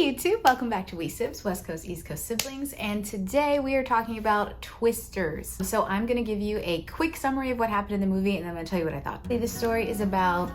YouTube, welcome back to SIBZ, West Coast, East Coast siblings, and today we are talking about twisters. So I'm going to give you a quick summary of what happened in the movie, and then I'm going to tell you what I thought. This story is about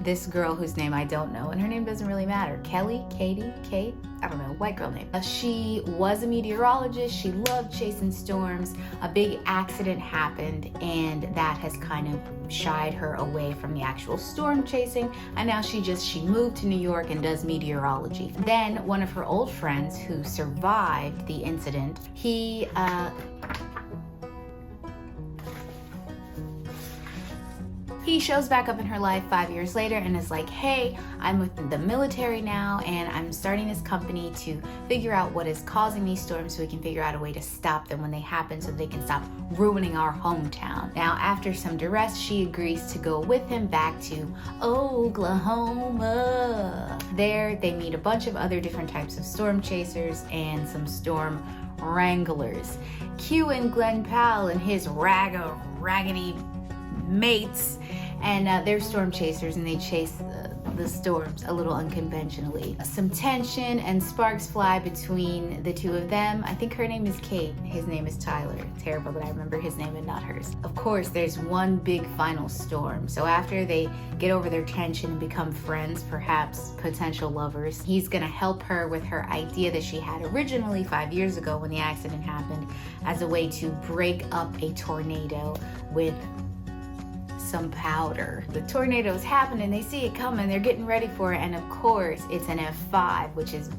this girl whose name I don't know, and her name doesn't really matter. Kelly, Katie, Kate, I don't know, white girl name. She was a meteorologist, she loved chasing storms. A big accident happened, and that has kind of shied her away from the actual storm chasing, and now she moved to New York and does meteorology. Then one of her old friends who survived the incident, he shows back up in her life 5 years later and is like, hey, I'm with the military now and I'm starting this company to figure out what is causing these storms so we can figure out a way to stop them when they happen so they can stop ruining our hometown. Now, after some duress, she agrees to go with him back to Oklahoma. There, they meet a bunch of other different types of storm chasers and some storm wranglers. Cue in Glen Powell and his raggedy mates, and they're storm chasers and they chase the storms a little unconventionally. Some tension and sparks fly between the two of them. I think her name is Kate, his name is Tyler. Terrible that I remember his name and not hers. Of course, there's one big final storm. So after they get over their tension and become friends, perhaps potential lovers, he's gonna help her with her idea that she had originally 5 years ago when the accident happened as a way to break up a tornado with some powder. The tornado is happening, they see it coming, they're getting ready for it, and of course it's an F5, which is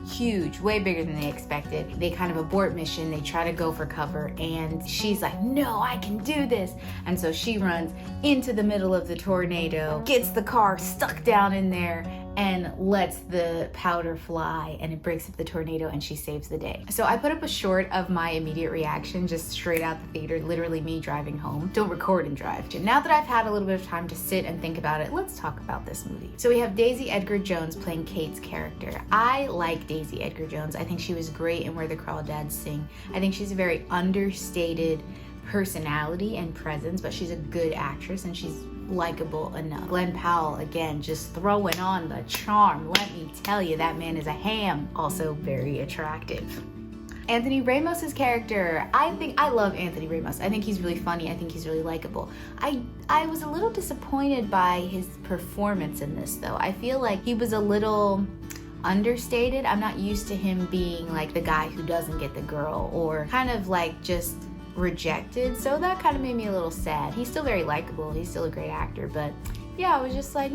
huge, way bigger than they expected. They kind of abort mission, they try to go for cover, and she's like, no, I can do this. And so she runs into the middle of the tornado, gets the car stuck down in there, and lets the powder fly, and it breaks up the tornado, and she saves the day. So I put up a short of my immediate reaction, just straight out the theater, literally me driving home. Don't record and drive. Now that I've had a little bit of time to sit and think about it, let's talk about this movie. So we have Daisy Edgar-Jones playing Kate's character. I like Daisy Edgar-Jones. I think she was great in Where the Crawdads Sing. I think she's a very understated personality and presence, but she's a good actress and she's likable enough. Glen Powell, again, just throwing on the charm. Let me tell you, that man is a ham. Also very attractive. Anthony Ramos's character, I love Anthony Ramos. I think he's really funny. I think he's really likable. I was a little disappointed by his performance in this, though. I feel like he was a little understated. I'm not used to him being like the guy who doesn't get the girl or kind of like just rejected, so that kind of made me a little sad. He's still very likable, he's still a great actor, but yeah, I was just like,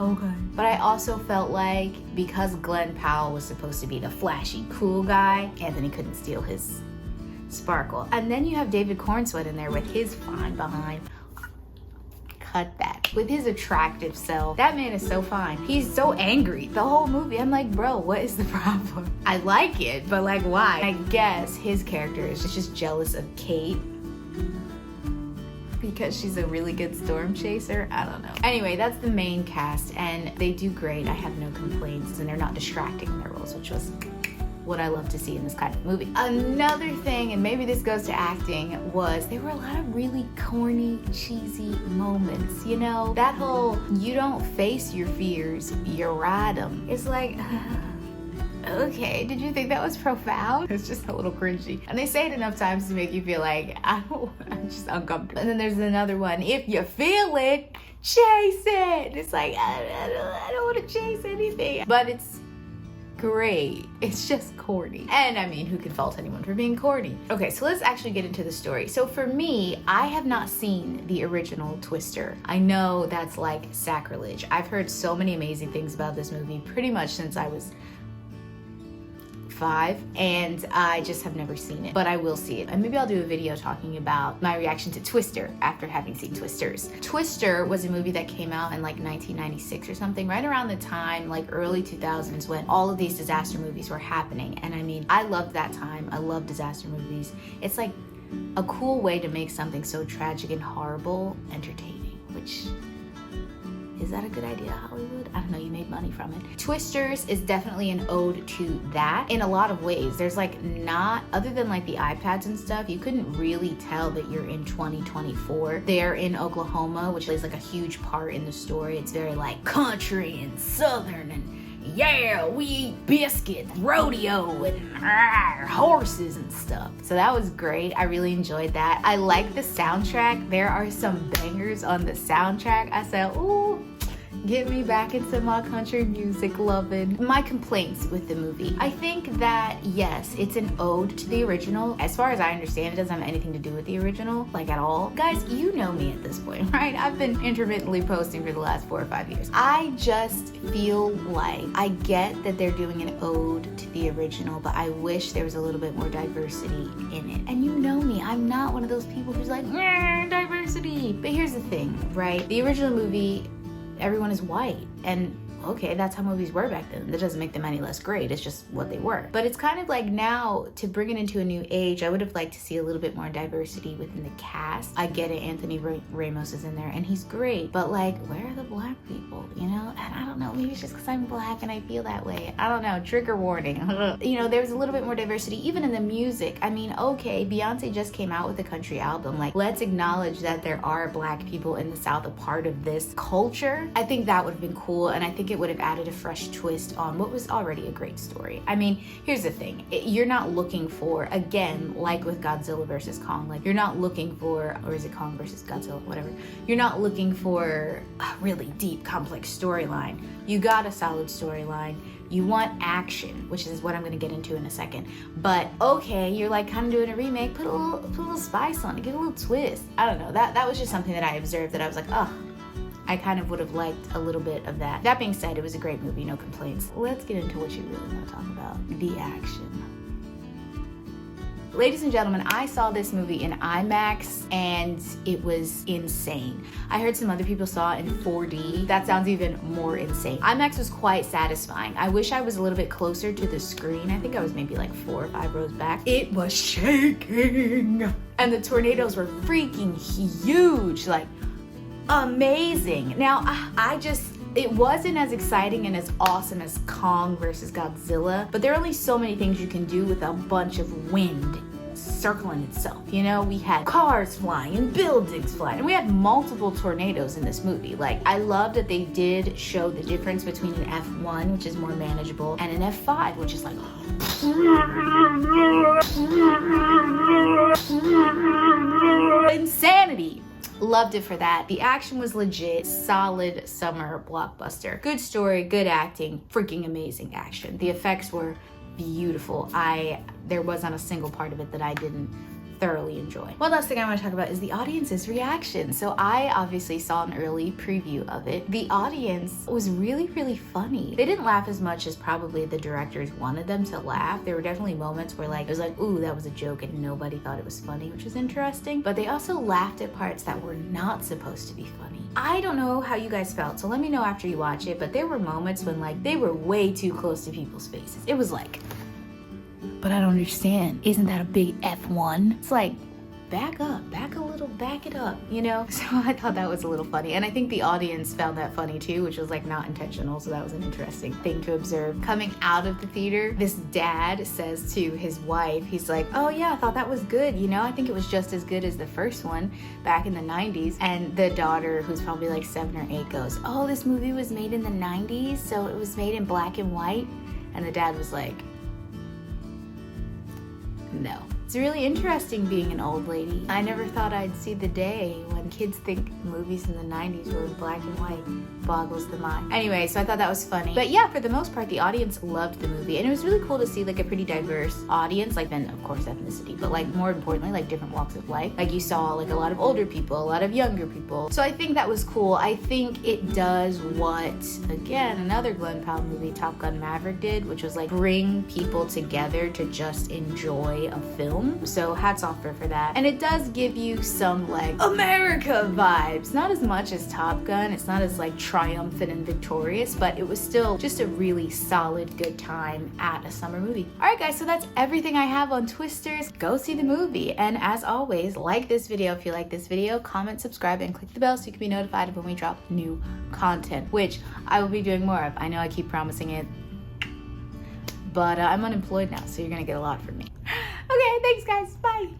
okay. But I also felt like because Glen Powell was supposed to be the flashy, cool guy, Anthony couldn't steal his sparkle. And then you have David Cornsweet in there with his fine behind. Cut that. With his attractive self, that man is so fine. He's so angry the whole movie. I'm like, bro, what is the problem? I like it, but like, why? I guess his character is just jealous of Kate because she's a really good storm chaser. I don't know. Anyway, that's the main cast, and they do great. I have no complaints, and they're not distracting in their roles, which was what I love to see in this kind of movie. Another thing, and maybe this goes to acting, was there were a lot of really corny, cheesy moments. You know, that whole, you don't face your fears, you ride them. It's like, okay, did you think that was profound? It's just a little cringy. And they say it enough times to make you feel like, I'm just uncomfortable. And then there's another one, if you feel it, chase it. It's like, I don't want to chase anything. But it's great. It's just corny. And I mean, who can fault anyone for being corny? Okay, so let's actually get into the story. So for me, I have not seen the original Twister. I know that's like sacrilege. I've heard so many amazing things about this movie pretty much since I was 5, and I just have never seen it, but I will see it. And maybe I'll do a video talking about my reaction to Twister after having seen Twisters. Twister was a movie that came out in like 1996 or something, right around the time, like early 2000s, when all of these disaster movies were happening. And I mean, I loved that time. I love disaster movies. It's like a cool way to make something so tragic and horrible entertaining, which, is that a good idea, Hollywood? I don't know, you made money from it. Twisters is definitely an ode to that in a lot of ways. There's like not, other than like the iPads and stuff, you couldn't really tell that you're in 2024. They're in Oklahoma, which plays like a huge part in the story. It's very like country and southern and yeah, we eat biscuits, rodeo, and horses and stuff. So that was great. I really enjoyed that. I like the soundtrack. There are some bangers on the soundtrack. I said, ooh, get me back into my country music loving. My complaints with the movie. I think that, yes, it's an ode to the original. As far as I understand, it doesn't have anything to do with the original, like at all. Guys, you know me at this point, right? I've been intermittently posting for the last 4 or 5 years. I just feel like I get that they're doing an ode to the original, but I wish there was a little bit more diversity in it. And you know me, I'm not one of those people who's like, diversity. But here's the thing, right? The original movie, everyone is white, and okay, that's how movies were back then. That doesn't make them any less great. It's just what they were. But it's kind of like now, to bring it into a new age, I would have liked to see a little bit more diversity within the cast. I get it, Anthony Ramos is in there and he's great, but like, where are the black people, you know? And I don't know, maybe it's just because I'm black and I feel that way. I don't know, trigger warning. You know, there's a little bit more diversity, even in the music. I mean, okay, Beyonce just came out with a country album. Like, let's acknowledge that there are black people in the South, a part of this culture. I think that would have been cool, and I think it would have added a fresh twist on what was already a great story. I mean, here's the thing. You're not looking for, again, like with Godzilla versus Kong, like you're not looking for, or is it Kong versus Godzilla, whatever. You're not looking for a really deep, complex storyline. You got a solid storyline. You want action, which is what I'm gonna get into in a second. But okay, you're like kind of doing a remake, put a little spice on it, give it a little twist. I don't know, that was just something that I observed that I was like, oh, I kind of would have liked a little bit of that. That being said, it was a great movie, no complaints. Let's get into what you really want to talk about, the action. Ladies and gentlemen, I saw this movie in IMAX and it was insane. I heard some other people saw it in 4D. That sounds even more insane. IMAX was quite satisfying. I wish I was a little bit closer to the screen. I think I was maybe like 4 or 5 rows back. It was shaking. And the tornadoes were freaking huge, like amazing. Now, it wasn't as exciting and as awesome as Kong versus Godzilla, but there are only so many things you can do with a bunch of wind circling itself. You know, we had cars flying and buildings flying, and we had multiple tornadoes in this movie. Like, I love that they did show the difference between an F1, which is more manageable, and an F5, which is like insanity. Loved it for that. The action was legit. Solid summer blockbuster. Good story, good acting, freaking amazing action. The effects were beautiful. There wasn't a single part of it that I didn't thoroughly enjoy. One last thing I want to talk about is the audience's reaction. So I obviously saw an early preview of it. The audience was really, really funny. They didn't laugh as much as probably the directors wanted them to laugh. There were definitely moments where like, it was like, ooh, that was a joke and nobody thought it was funny, which was interesting. But they also laughed at parts that were not supposed to be funny. I don't know how you guys felt, so let me know after you watch it, but there were moments when like, they were way too close to people's faces. It was like, but I don't understand. Isn't that a big F1? It's like, back up, back a little, back it up, you know? So I thought that was a little funny. And I think the audience found that funny too, which was like not intentional. So that was an interesting thing to observe. Coming out of the theater, this dad says to his wife, he's like, oh yeah, I thought that was good. You know, I think it was just as good as the first one back in the 90s. And the daughter, who's probably like 7 or 8, goes, oh, this movie was made in the 90s. So it was made in black and white. And the dad was like, no. It's really interesting being an old lady. I never thought I'd see the day when kids think movies in the 90s were in black and white. Boggles the mind. Anyway, so I thought that was funny. But yeah, for the most part, the audience loved the movie. And it was really cool to see like a pretty diverse audience, like then of course ethnicity, but like more importantly, like different walks of life. Like you saw like a lot of older people, a lot of younger people. So I think that was cool. I think it does what, again, another Glenn Powell movie, Top Gun Maverick, did, which was like bring people together to just enjoy a film. So hats off for that. And it does give you some like America vibes. Not as much as Top Gun. It's not as like triumphant and victorious, but it was still just a really solid, good time at a summer movie. All right, guys, so that's everything I have on Twisters. Go see the movie. And as always, like this video if you like this video, comment, subscribe, and click the bell so you can be notified of when we drop new content, which I will be doing more of. I know I keep promising it, but I'm unemployed now, so you're gonna get a lot from me. Okay, thanks guys, bye.